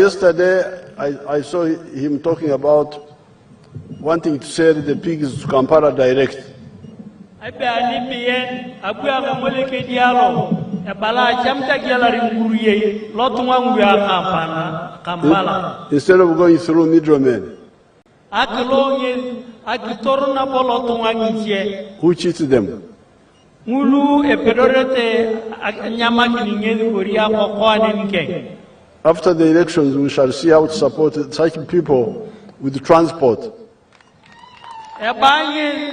yesterday I saw him talking about wanting to sell the pigs to Kampala direct. Instead of going through middlemen. Who cheated them? After the elections, we shall see how to support such people with transport. Okay.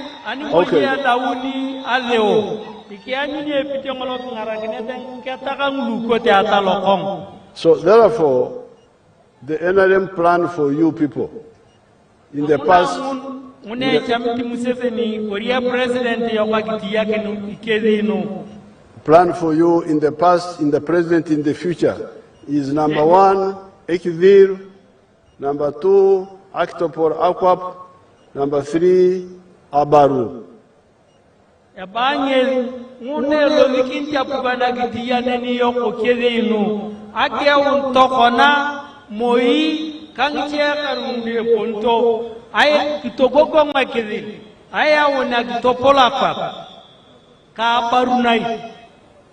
So therefore, the NRM plan for you people in the past, plan for you in the past, in the present, in the future is number 1, Ekivir, number 2, Actopor Akwap, number 3, Abaru.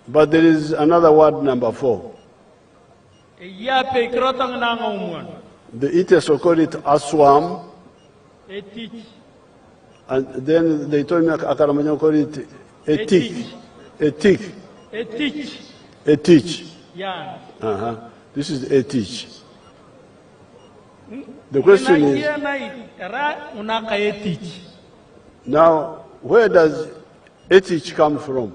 But there is another word, number 4. The Iteso call it Aswam. And then they told me Karamoja call it Etik. Etik. Yeah. This is Etik. The question is, now, where does Etik come from?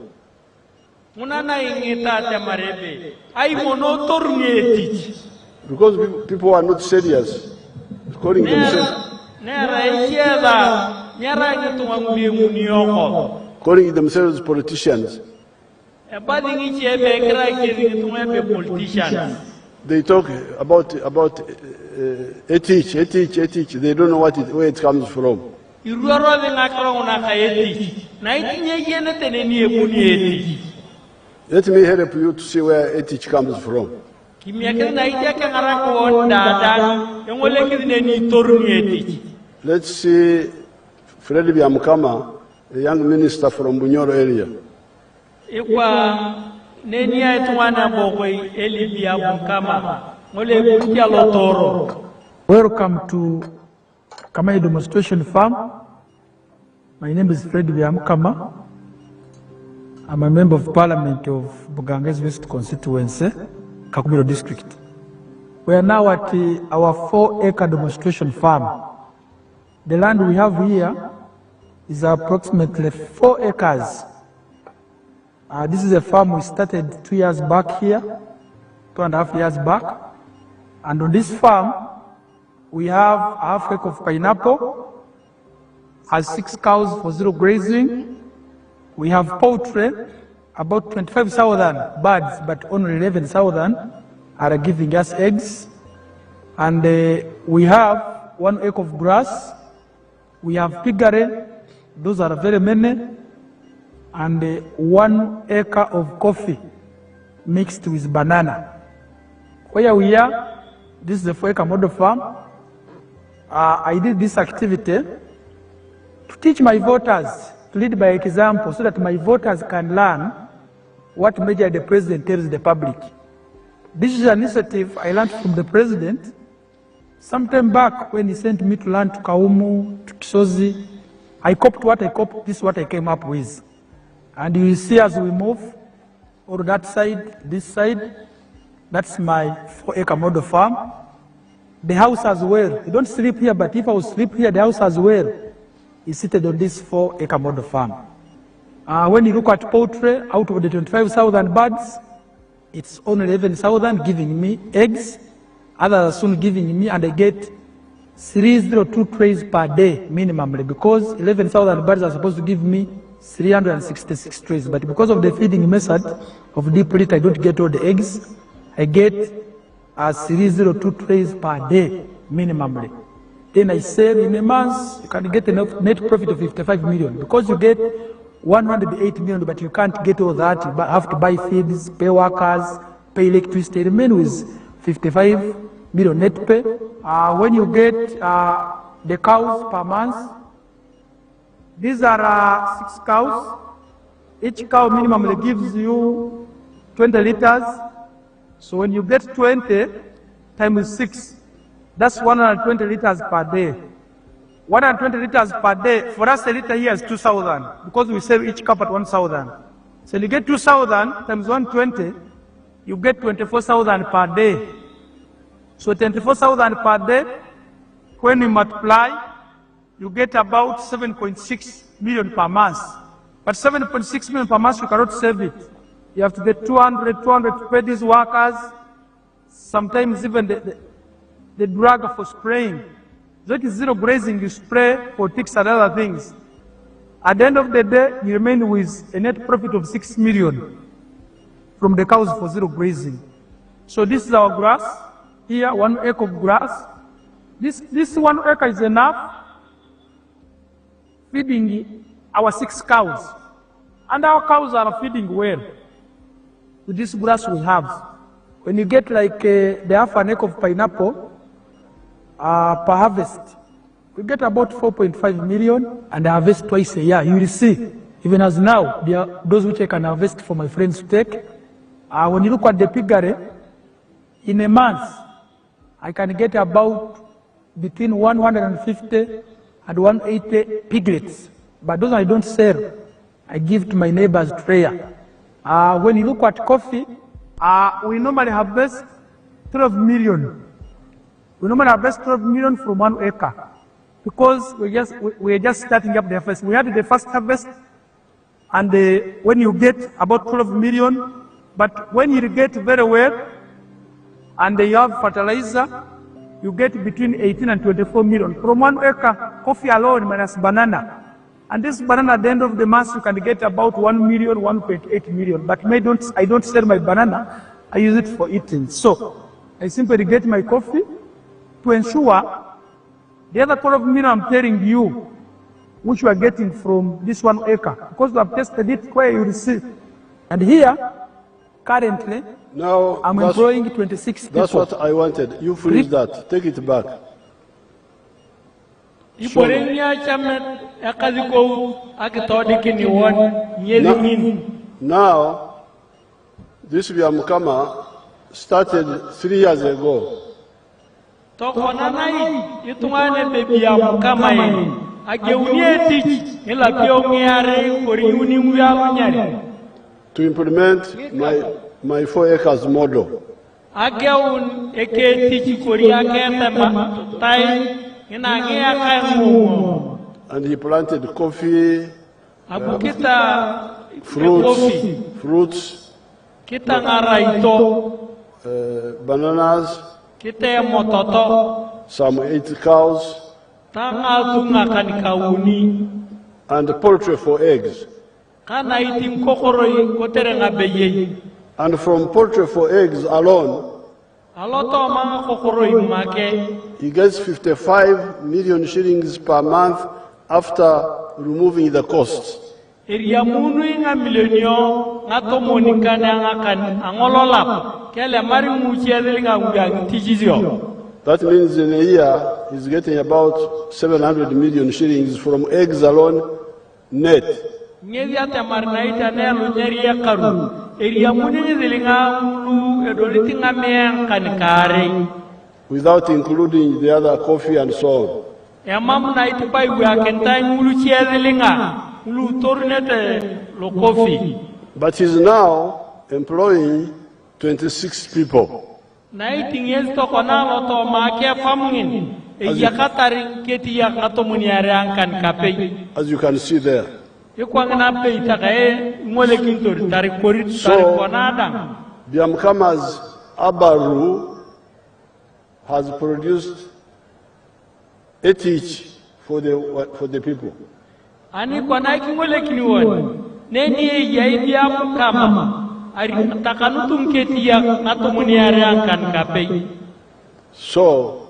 Because people are not serious, calling themselves politicians. They talk about ethics. They don't know where it comes from. Let me help you to see where ethics comes from. Let's see Fred Byamukama, a young minister from Bunyoro area. Welcome to Kamai Demonstration Farm. My name is Fred Byamukama. I'm a member of Parliament of Buganges West Constituency, Nakapiririt District. We are now at our 4-acre demonstration farm. The land we have here is approximately 4 acres. This is a farm we started 2 years back here, 2.5 years back. And on this farm, we have a half acre of pineapple, has 6 cows for zero grazing. We have poultry, about 25,000 birds, but only 11,000 are giving us eggs. And we have 1 acre of grass. We have piggery, those are very many. And 1 acre of coffee mixed with banana. Where we are, this is the 4-acre model farm. I did this activity to teach my voters to lead by example so that my voters can learn what measure the president tells the public. This is an initiative I learned from the president sometime back when he sent me to learn to Kaumu, to Kisozi. I copied what I copied, this is what I came up with. And you will see as we move, or that side, this side, that's my 4-acre model farm. The house as well, you don't sleep here, but if I would sleep here, the house as well is seated on this 4-acre model farm. When you look at poultry, out of the 25,000 birds, it's only 11,000 giving me eggs. Others are soon giving me, and I get 302 trays per day minimally, because 11,000 birds are supposed to give me 366 trays. But because of the feeding method of deep litter, I don't get all the eggs. I get 302 trays per day minimally. Then I sell in a month, you can get a net profit of 55 million. Because you get 108 million, but you can't get all that. You have to buy feeds, pay workers, pay electricity. Remain with 55 million net pay. When you get the cows per month, these are 6 cows. Each cow minimally gives you 20 liters. So when you get 20 times 6, that's 120 liters per day. 120 liters per day, for us a liter here is 2,000, because we save each cup at 1,000. So you get 2,000 times 120, you get 24,000 per day. So 24,000 per day, when you multiply, you get about 7.6 million per month. But 7.6 million per month, you cannot save it. You have to get 200 to pay these workers, sometimes even the drug for spraying. That is zero grazing, you spray for ticks and other things. At the end of the day, you remain with a net profit of 6 million from the cows for zero grazing. So this is our grass. Here, 1 acre of grass. This 1 acre is enough feeding our 6 cows. And our cows are feeding well with this grass we have. When you get like the half an acre of pineapple per harvest, we get about 4.5 million, and I harvest twice a year. You will see, even as now, there are those which I can harvest for my friends to take. When you look at the piggery, in a month, I can get about between 150 and 180 piglets. But those I don't sell, I give to my neighbors to share. When you look at coffee, we normally harvest 12 million. We normally harvest 12 million from 1 acre, because we're just starting up the harvest. We had the first harvest, and when you get about 12 million, but when you irrigate very well, and you have fertilizer, you get between 18 and 24 million. From 1 acre, coffee alone minus banana. And this banana, at the end of the month, you can get about 1 million, 1.8 million. But I don't sell my banana, I use it for eating. So I simply get my coffee to ensure the other 12 million I'm telling you, which you are getting from this 1 acre, because we have tested it where you receive. And here, currently, now, I'm employing 26 people. That's what I wanted. You finish that. Take it back. Now, this Vyamukama started 3 years ago. To implement my 4 acres model. And he planted coffee, fruits, bananas, some 8 cows, and poultry for eggs. And from poultry for eggs alone, he gets 55 million shillings per month after removing the costs. That means in a year, he's getting about 700 million shillings from eggs alone, net. Without including the other coffee and so on. But he's now employing 26 people. As you can see there. So, Byamukama's Abaru has produced 8 each for the people. So,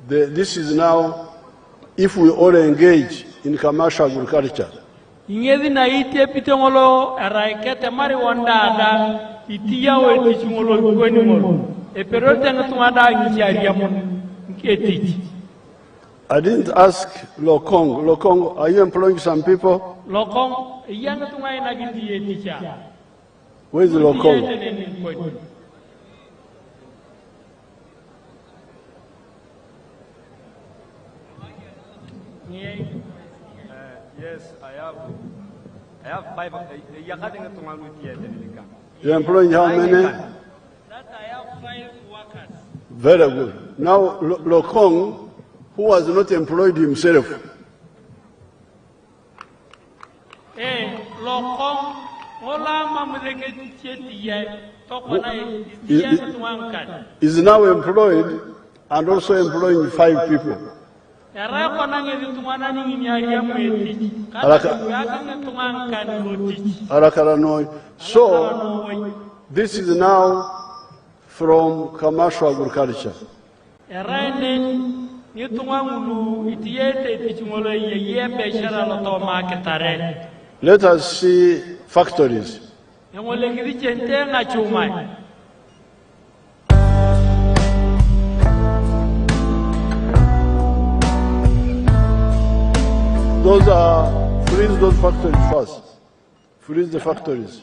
this is now, if we all engage in commercial agriculture. I didn't ask Lokong. Lokong, are you employing some people? Where is Lokong? Yes, I have 5. You're employing how many? That I have 5 workers. Very good. Now, Lokong, who has not employed himself. Is now employed and also employing 5 people. So, this is now from commercial agriculture. Let us see factories. Those are, freeze those factories first. Freeze the factories.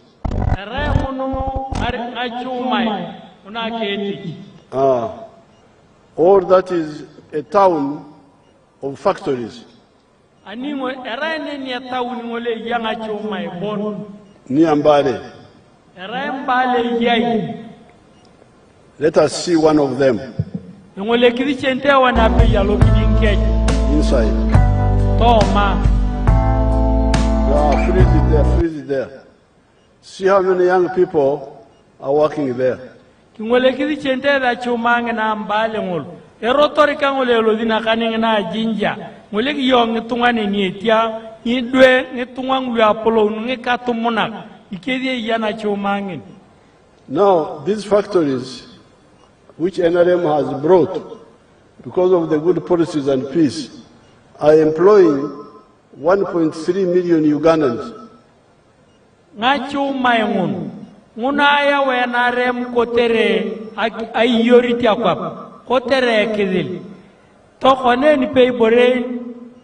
Or that is a town of factories. Niambale. Let us see one of them. Inside. Freeze it there, freeze it there. See how many young people are working there. Now, these factories, which NRM has brought, because of the good policies and peace, are employing 1.3 million Ugandans. Munaya wenarem kotere ayoriti akwap kotere kizil tokone ni pay bore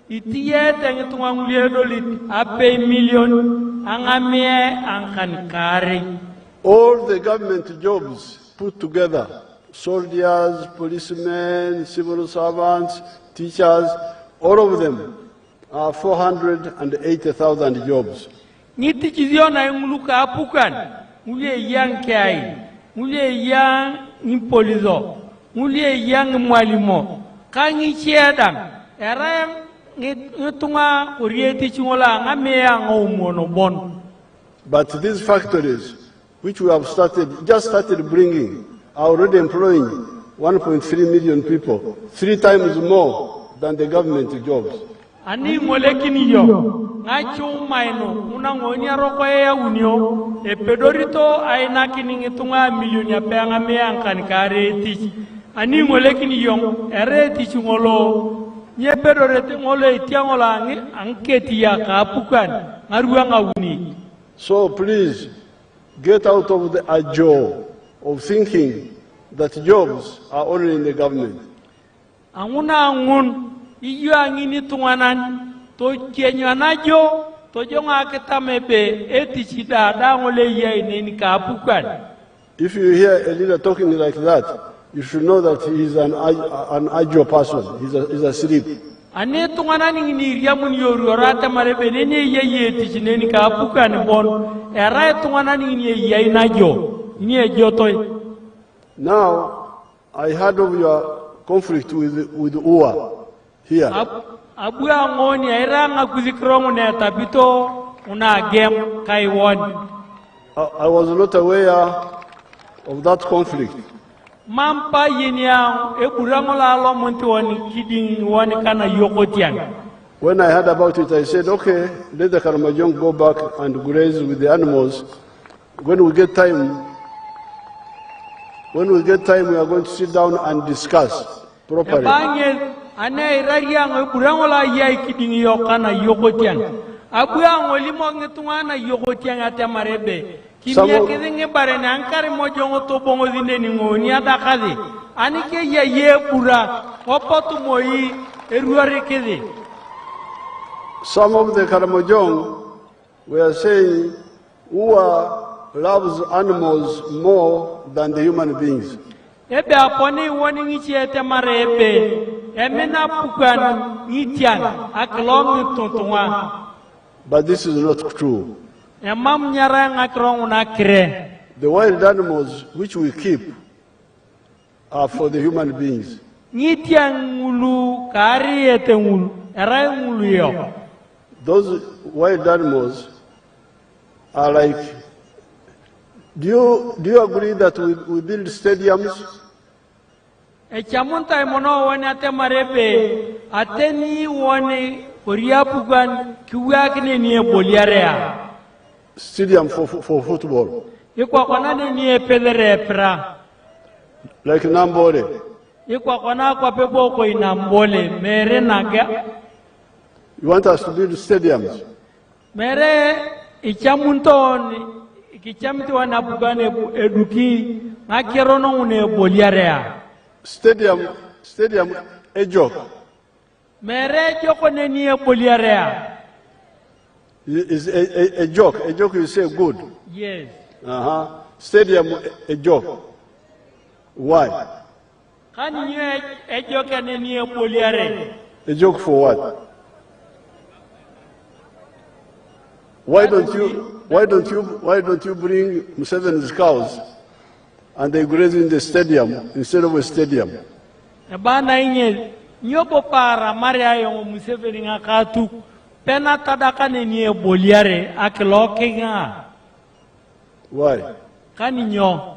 itiye tengitunga nguliedoli apay million angamie ankankari. All the government jobs put together, soldiers, policemen, civil servants, teachers, all of them are 480,000 jobs. Niti chiziona nguluka apukan. Mule yang kiai, mule yang impolizo, mule yang mwalimo, kangi chiadam, era ngetunga urieti chungola ngamea ngomono bon. But these factories, which we have just started bringing, are already employing 1.3 million people, 3 times more than the government jobs. Ani molekini yo ngachu maino unangonya roko ya unio e pedorito aina kiningi tunga milioni ya peanga meangkan kare tich ani molekini yo ere tich ngolo nye pedorete ngolo itiangola anketi ya kapukan ngaruanga uni. So please get out of the ajo of thinking that jobs are only in the government. Anguna angun iyo angini tunganan to kenyanajo to jonga ketamebe etichida dangole ye ni kapukan. If you hear a leader talking like that, you should know that he is an ajo person. He's asleep. Ane tunganan ni riamun yoru rata marebe ne ye etichine ni kapukan bon era tunganan ni ye najo ni jotoy. Now I heard of your conflict with UA. Here. Abu angoni airanga kuzikromu ne tapito una game kaiwon. I was not aware of that conflict. Mampa yinya eburangola lo monti woni kiding woni kana yokotian. When I heard about it, I said, okay, let the Karamoja go back and graze with the animals. When we get time, we are going to sit down and discuss properly. Ane irariang burangola yai kiding yokana yokotian. Abu angoli mo ngitungana yokotian ate marebe. kimia kidinge bare na ankari mojongo to bongo dine ni ngoni ada kadi anike ye pura opotu moi eruari kidi. Some of the Karamojong were saying Ua loves animals more than the human beings. Ebe aponi woni ngichi ete mare ebe emena pukan ngitian aklong tuntunga. But this is not true. Emam nyara ngakrong nakre. The wild animals which we keep are for the human beings. Ngitian ngulu kari ete ngulu era ngulu yo. Those wild animals are like, do you agree that we build stadiums? Echamunta mono woni ate marebe ateni woni oria pugan kiwakne ni boliarea. Stadium for football. Ikwa kona ni pelere pra. Like Nambole. Ikwa kona kwa pebo ko inambole mere naga. You want us to build stadiums? Mere ichamuntoni ikichamti wana pugane eduki ngakerono une boliarea. Stadium a joke. Mere joko ne ni boliarea. Is a joke. A joke you say good. Yes. Stadium a joke. Why? Kan ye ejoke ne ni boliare. A joke for what? Why don't you bring Museveni's cows and they graze in the stadium instead of a stadium? Bana inye nyobo para Maria yo Museveni ngakatu pena tadaka ne ni boliare akloke nga. Why? Kaninyo.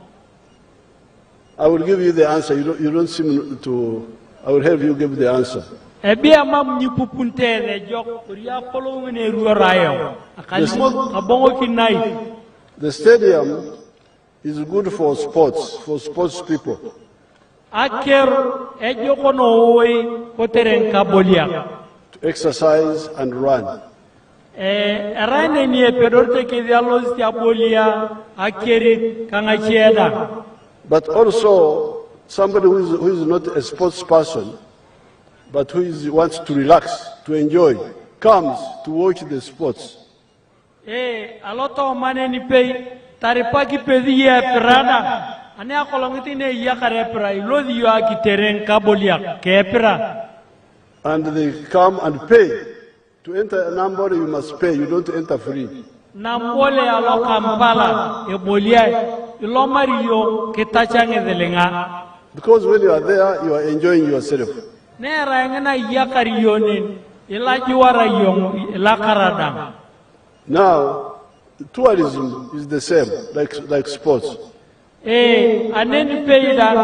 I will give you the answer. You don't seem to. I will help you give the answer. Ebi amam ni pupuntere jok ria polo ngene ruarayo. Akali kabongo kinai. The stadium is good for sports people. Aker ejoko no oi koteren kabolia. To exercise and run. Rane ni pedorte ke dialos diabolia akeri kangachieda. But also somebody who is not a sports person, but who wants to relax, to enjoy, comes to watch the sports. Aloto mane ni pei taripaki pedi ya perada. Ane akolongiti ne yakare pera ilodi yo akiteren kabolia kepera. And they come and pay. To enter a number you must pay. You don't enter free. Nambole alo Kampala ebolia ilomario ketachange delenga. Because when you are there, you are enjoying yourself. Nera ngena yakari yonen ilajiwara yong ilakarada. Now, tourism is the same, like sports. Aneni peida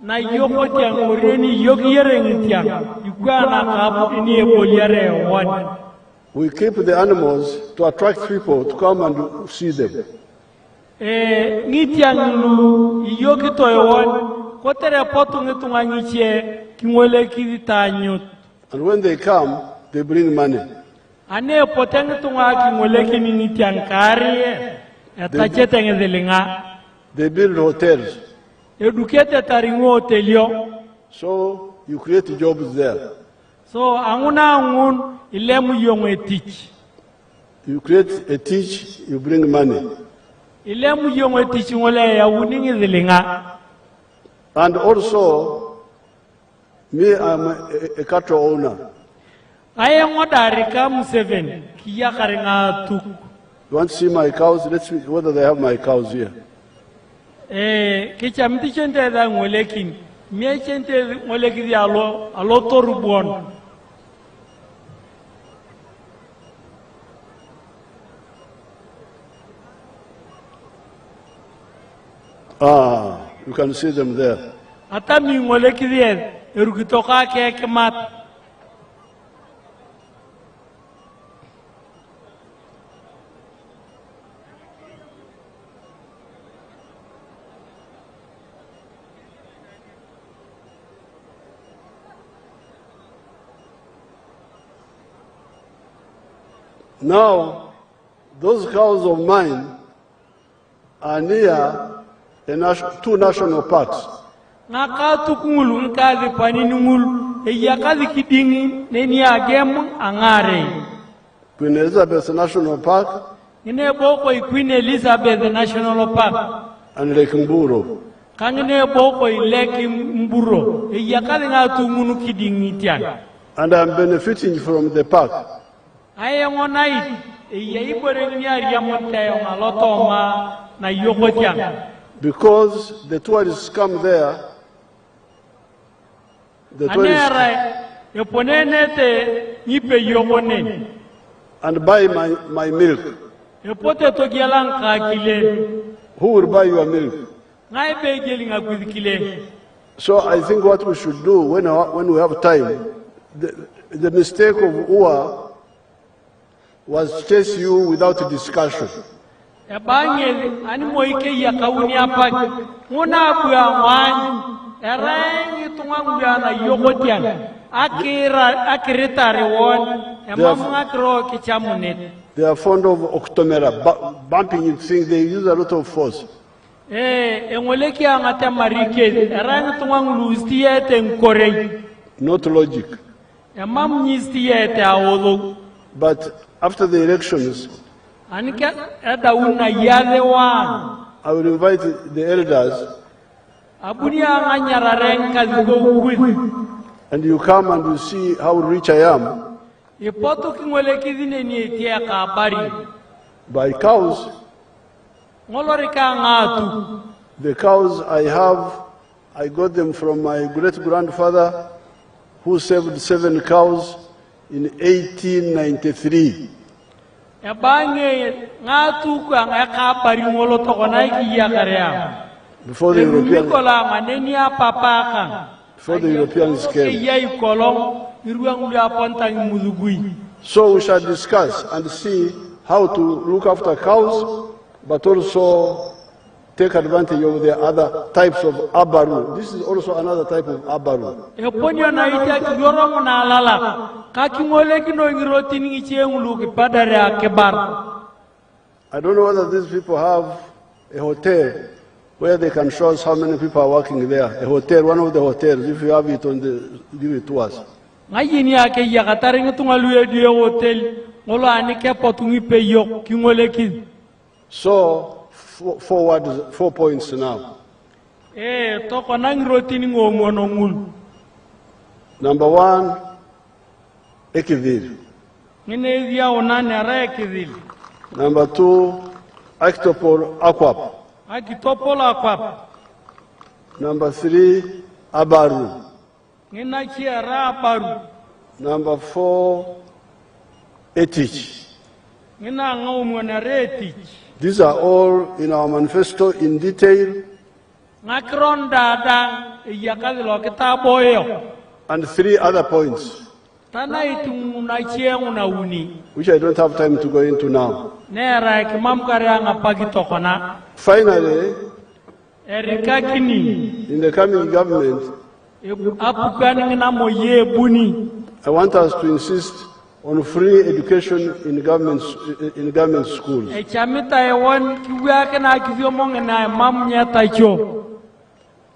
na yoko tiang ureni yogi yereng tiang iguana kabu ini eboliare one. We keep the animals to attract people to come and see them. Ngitiang lu yogi toyone kotere potu ngitunga ngiche kingole kiditanyut. And when they come, they bring money. Ane poteng tunga kingole kiningitiang kari etachete ngedelinga. They build hotels. Educate taringo hotelio. So you create jobs there. So anguna angun ilemu yong teach. You create a teach, you bring money. Ilemu yong teach ngole ya wuningi zilinga. And also, me, I'm a cattle owner. I am Yoweri Museveni. Kiya karinga tuk. You want to see my cows? Let's see whether they have my cows here. Kichamti chente da ngolekin. Mie chente ngoleki di alo torubuon. You can see them there. Ata mi ngoleki di erugitoka ke kemat. Now, those cows of mine are near two national parks. Ngaka tukungulu nkazi panini ngulu eyakazi kidingi neni agem angare. Queen Elizabeth National Park Ngine boko Queen Elizabeth National Park and Lake Mburo. Kangine boko Lake Mburo eyakazi ngatungunu kidingi tian. And I'm benefiting from the park. Ayangonai eyibore nyari yamontayo malotoma na yoko tian. Because the tourists come there. The tourists and buy my milk. Who will buy your milk? So I think what we should do when we have time, the mistake of UA was chase you without discussion. They are fond of Octomera, bumping in things, they use a lot of force. Not logic. But after the elections, I will invite the elders. And you come and you see how rich I am. By cows. The cows I got them from my great-grandfather who saved 7 cows in 1893. Before the Europeans came. So we shall discuss and see how to look after cows, but also take advantage of the other types of abaru. This is also another type of abaru. I don't know whether these people have a hotel where they can show us how many people are working there. A hotel, one of the hotels, if you have it give it to us. So, 4 points now. Number 1, Ekivil. Number 2, Actopol Aquap. Number 3, Abaru. Number 4, Etich. These are all in our manifesto in detail. And 3 other points, which I don't have time to go into now. Finally, in the coming government, I want us to insist on free education in government schools.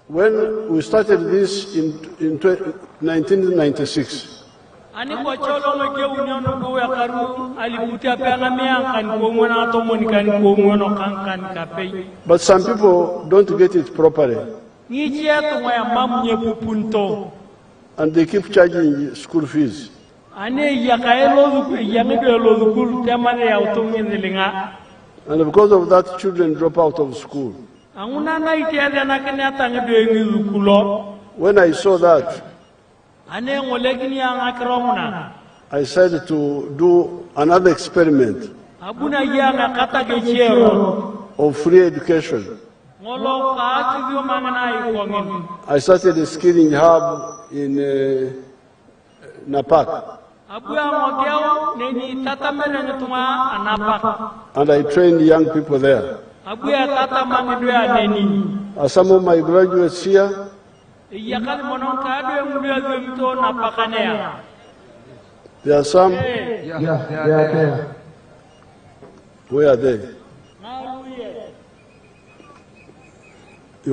When we started this in 1996, but some people don't get it properly. And they keep charging school fees. And because of that, children drop out of school. When I saw that, I decided to do another experiment of free education. I started a skilling hub in Napak. And I trained young people there. Some of my graduates here. There are some. Yeah, they are there. Where are they?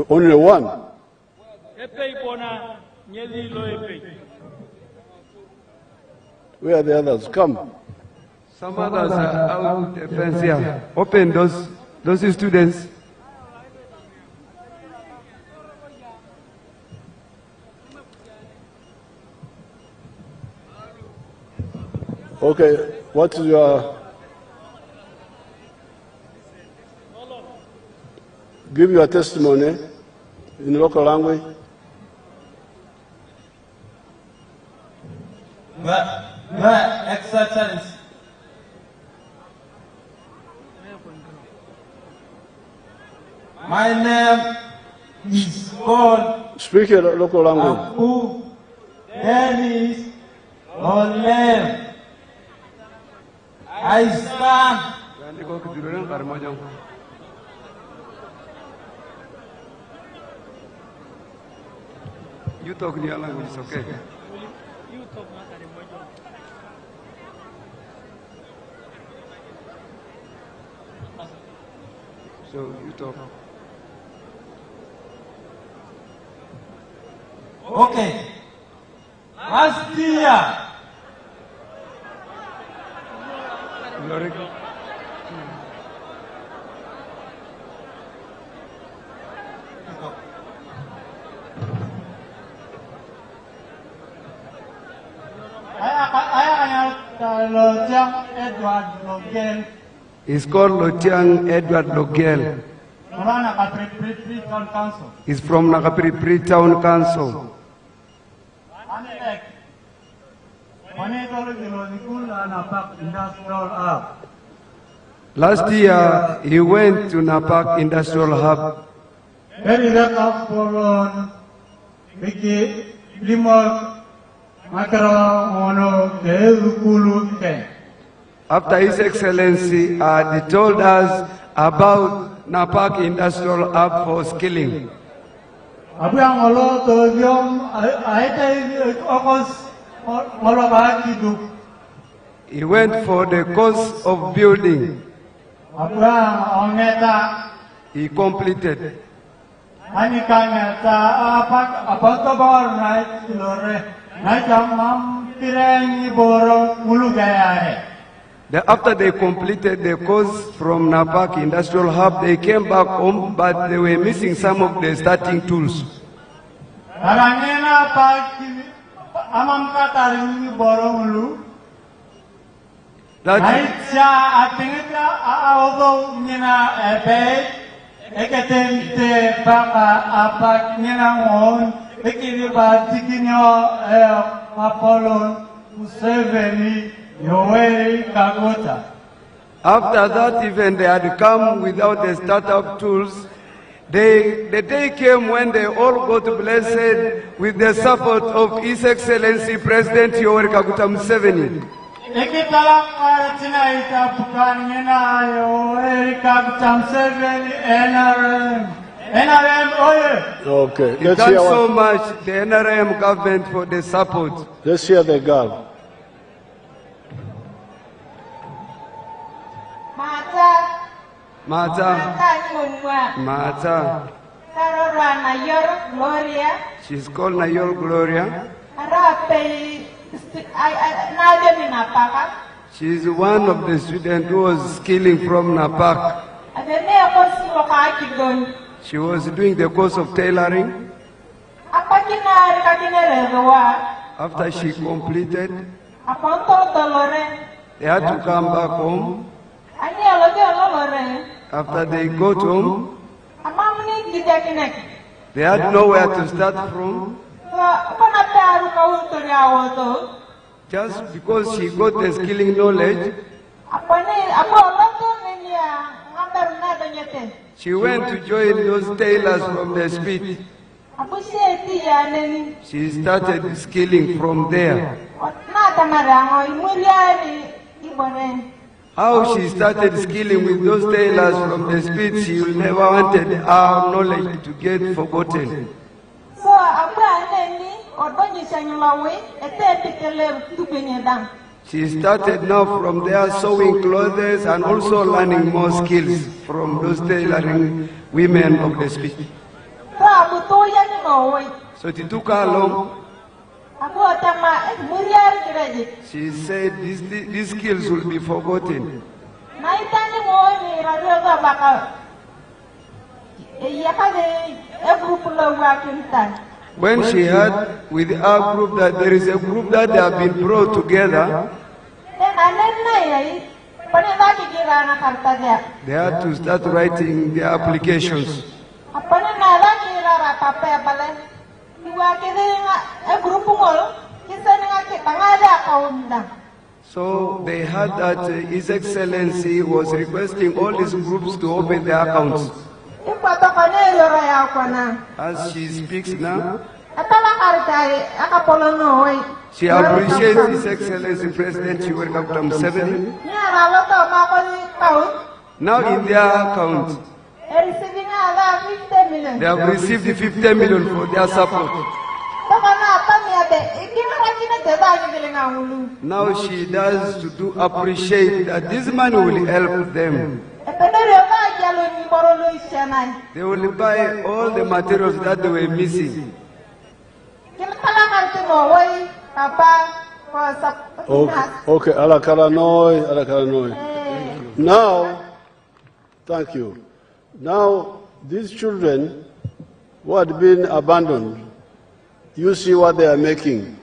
Only one. Epe ipona nyeli lo epe. Where are the others? Come. Some others are out the fence here. Open those students. Okay, what is your... Give your testimony in local language. Your Excellency, my name is called Speak your local language. Abu Dennis Olem. I stand You talk in your language, it's okay. So you talk. okay. Last year, Glory. Edward Logel, He's called Lotiang Edward Logel. Nakapiripirit Council. He's from Nakapiripirit Town Council. Last year, he went to Napak Industrial Hub. After His Excellency he told us about Napak Industrial Hub for skilling. He went for the course of building. He completed. After they completed the course from Napak Industrial Hub, they came back home, but they were missing some of the starting tools. Yoweri Kaguta. After that event, they had come without the startup tools. The day came when they all got blessed with the support of His Excellency President Yoweri Kaguta Museveni. Okay. Thanks so much, the NRM government, for the support. Let's hear the girl. Mata. She's called Nayor Gloria. She's one of the students who was skilling from Napak. She was doing the course of tailoring. After she completed, they had to come back home. After they got home, they had nowhere to start from. Just because she got the skilling knowledge, she went to join those tailors from the street. She started skilling from there. How she started skilling with those tailors from the street, she never wanted our knowledge to get forgotten. She started now from there sewing clothes and also learning more skills from those tailoring women of the street. So it took her long. She said these skills will be forgotten. When she heard with our group that there is a group that they have been brought together, they had to start writing their applications. So they heard that His Excellency was requesting all these groups to open their accounts. As she speaks now, she appreciates His Excellency President Yoweri Kaguta Museveni. Now in their account, they have received 50 million for their support. Now she does to appreciate that this money will help them. They will buy all the materials that they were missing. Okay, Alakaranoi. Now, thank you. Now, these children who had been abandoned, you see what they are making.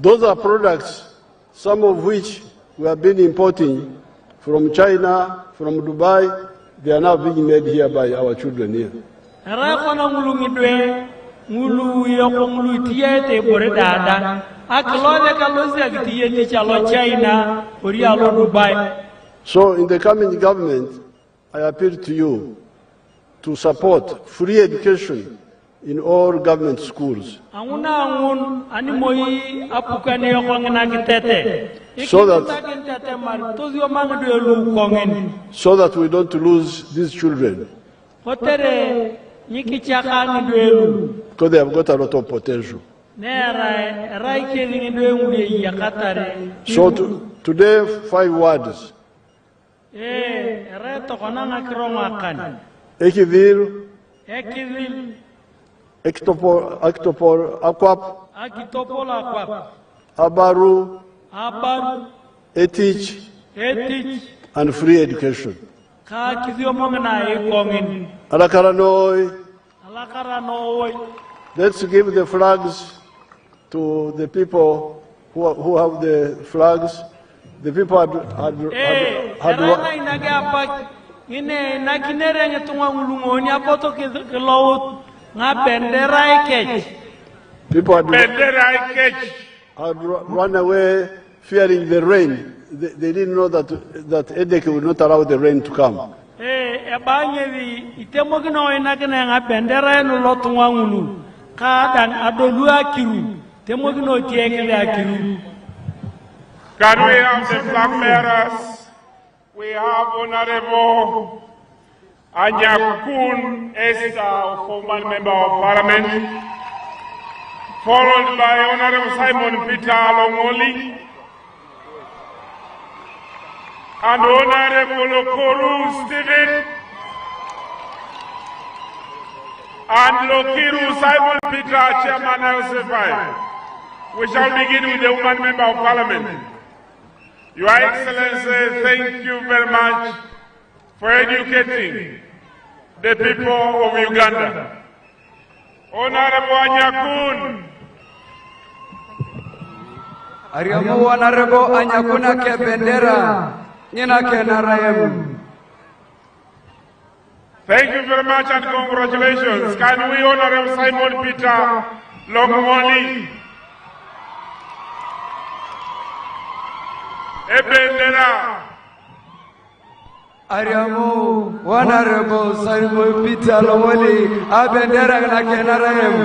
Those are products, some of which we have been importing from China, from Dubai. They are now being made here by our children here. So in the coming government, I appeal to you to support free education in all government schools, so that we don't lose these children, because they have got a lot of potential. So today, 5 words. Ekivil, Ektopol Akwap, Abaru, Etich, and free education. Alakaranoi. Let's give the flags to the people who have the flags. The people had run away fearing the rain. They didn't know that Edeke would not allow the rain to come. Can we have the flag bearers? We have Honorable Anyakun Esther, former member of Parliament, followed by Honorable Simon Peter Longoli, and Honorable Okoru Stephen, and Lokiru Simon Peter, Chairman LC5. We shall begin with the woman member of Parliament. Your Excellency, thank you very much for educating the people of Uganda. Honorable Anyakun. Ariamu Honorable Anyakuna ke bendera, nina ke narayem. Thank you very much and congratulations. Can we Honorable Simon Peter Longoli? Ebendera. Ariamu Honorable Simon Peter Longoli, abendera na ke narayem.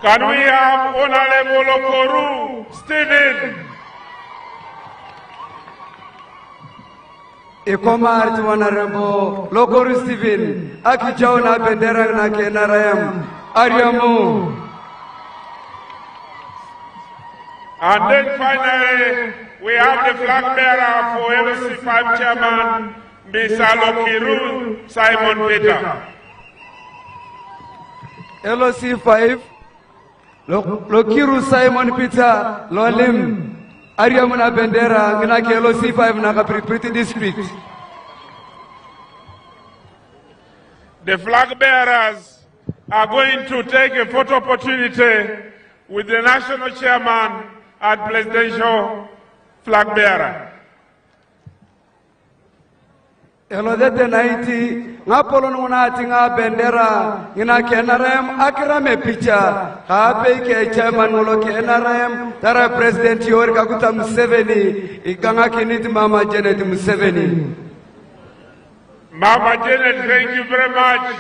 Can we have Honorable Okoru Stephen? Ikomart Honorable Lokori Stephen, Akijauna Bendera na Kenarayam, Ariamu. And then finally, we have the flag bearer for LOC5 chairman, Mr. Lokiru Simon Peter. LOC5, Lokiru Simon Peter, Lolim, Ariamuna Bendera, Gnaki LOC5 Nakapiripirit District. The flag bearers are going to take a photo opportunity with the national chairman and presidential flag bearer. Elodete naiti ngapolo nuna tinga bendera ina kenarem akrame picha hape ke chairman ngulo kenarem tara President Yoweri Kaguta Museveni ikanga kiniti Mama Janet Museveni. Mama Janet, thank you very much.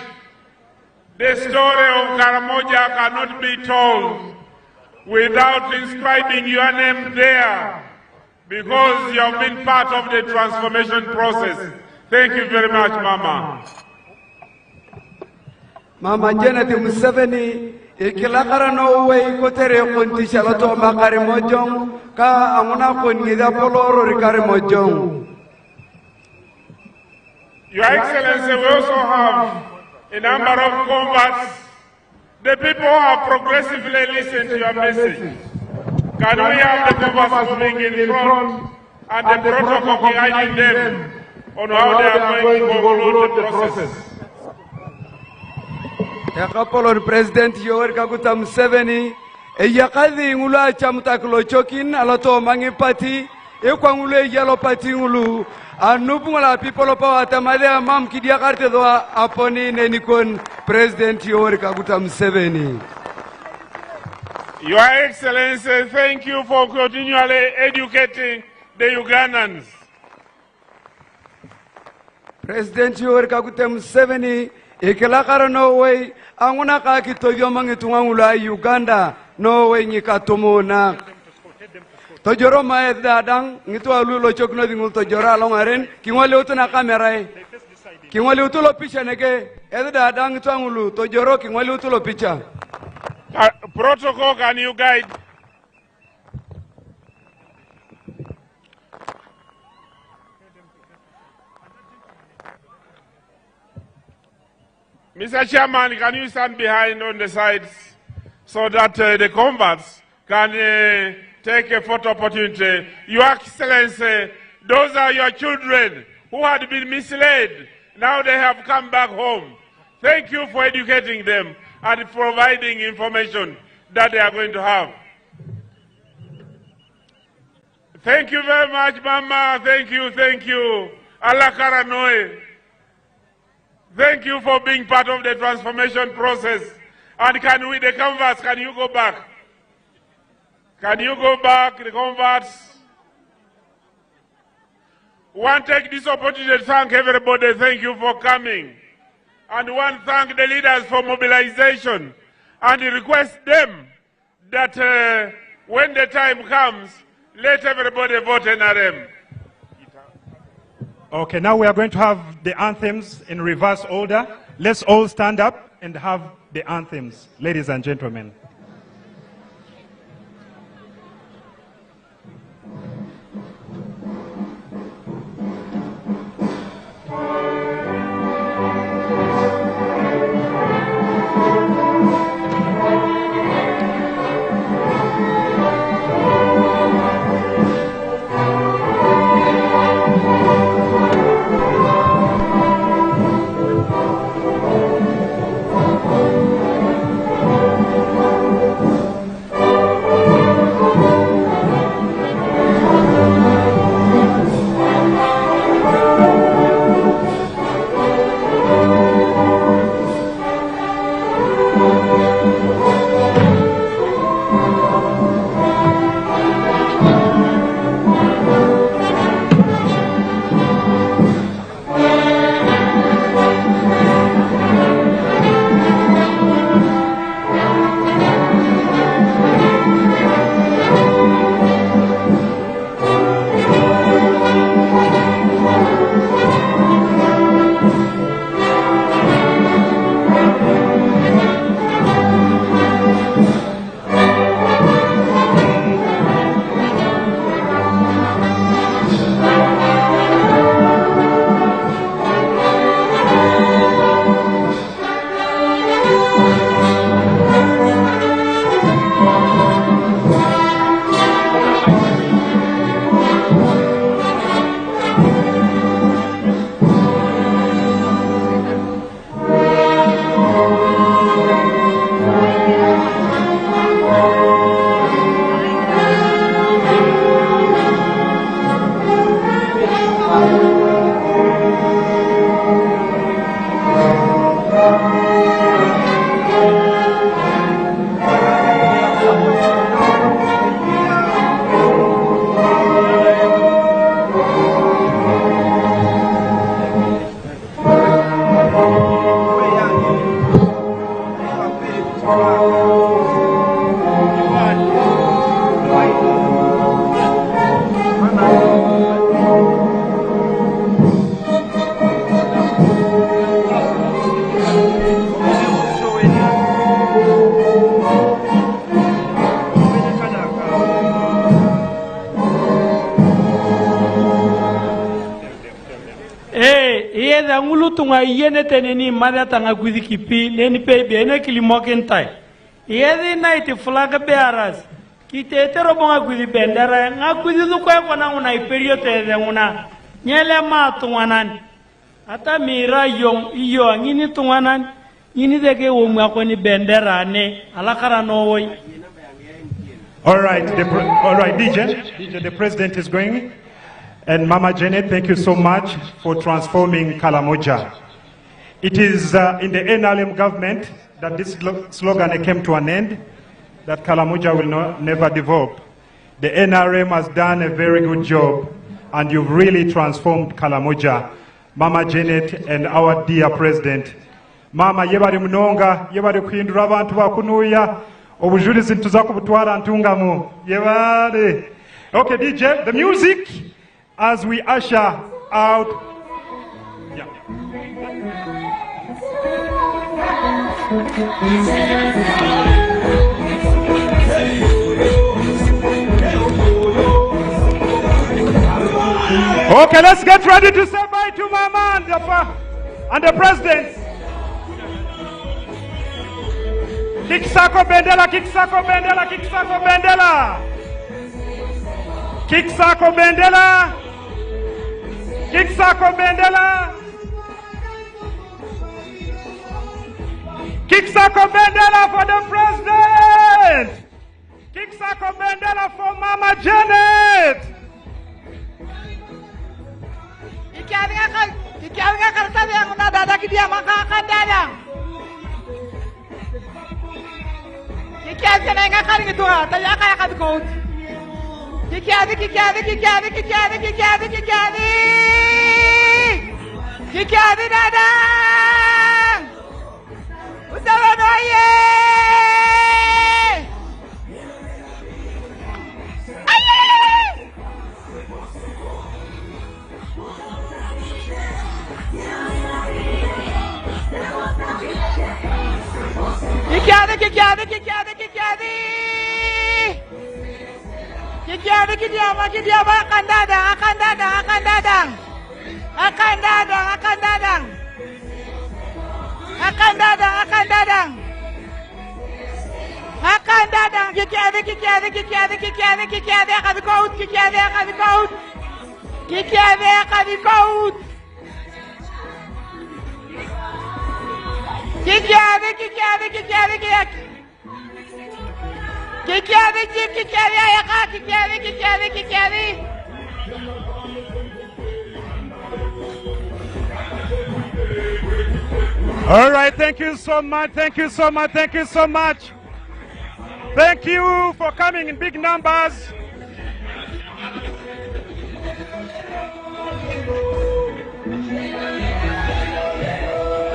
The story of Karamoja cannot be told without inscribing your name there, because you have been part of the transformation process. Thank you very much, Mama. Mama Janet Museveni ikilakara no way kotere konti shaloto makari mojong ka amuna konida poloro rikari mojong. Your Excellency, we also have a number of converts. The people have progressively listened to your message. Can we have the converts moving in front and the protocol guiding them on how they are going to conclude the process? Yakapolo President Yoweri Kaguta Museveni yakadi ngula chamutakulo chokin aloto mangi party ekwangule yellow party ngulu anubungala people power tamale mam kidia karte do aponi nenikon President Yoweri Kaguta Museveni. Your Excellency, thank you for continually educating the Ugandans. President Yoweri Kaguta Museveni ikilakara no way anguna ka kitoyo mangitungangula Uganda no way nyikatumuna tojoro maedadang ngitu alulo chokno dingul tojora longaren kingwale utuna kamera kingwale utulo picha nege edadang ngitu angulu tojoro kingwale utulo picha. Protocol, can you guide? Mr. Chairman, can you stand behind on the sides so that the converts can take a photo opportunity? Your Excellency, those are your children who had been misled. Now they have come back home. Thank you for educating them and providing information that they are going to have. Thank you very much, Mama. Thank you, thank you. Allah Karanoe. Thank you for being part of the transformation process. And can we, the converts, can you go back? Can you go back, the converts? We want to take this opportunity to thank everybody. Thank you for coming. And we want to thank the leaders for mobilization. And request them that when the time comes, let everybody vote NRM. Okay, now we are going to have the anthems in reverse order. Let's all stand up and have the anthems, ladies and gentlemen. da ngulu tunga yene teneni mara tanga gudi kipi neni pe bene kilimokentai yedi night flag bearers kitete robonga gudi bendera nga gudi du ko na una period de una nyele ma tunganan ata mira yong iyo ngini tunganan ngini dege wo mwa ko ni bendera ne alakara no woy. All right, DJ, the president is going. And Mama Janet, thank you so much for transforming Karamoja. It is in the NLM government that this slogan came to an end, that Karamoja will never develop. The NRM has done a very good job, and you've really transformed Karamoja. Mama Janet and our dear president. Mama, yebari mnonga, yebari kuhindura abantu bakunuya, obujulizi tuza kubutwara ntungamu. Yebari. Okay, DJ, the music. As we usher out, yeah. Okay, let's get ready to say bye to Mama and the president. Kiksako Bendela, Kiksako Bendela, Kiksako Bendela. Kiksako Bendela. Kiksako Bendela. Kiksako Bendela for the president. Kiksako Bendela for Mama Janet. Ikiaringa kartani yangu na dada kidia makakandana. Ikiaringa na inga karingi tuwa, tayaka yaka dukot. Kikiadi. Kikiadi dada. Usawanoye. Kikiadi, akan dadang. Kikiadi All right, thank you so much. Thank you so much. Thank you so much. Thank you for coming in big numbers.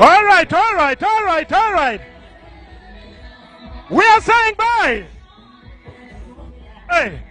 All right. We are saying bye. Hey.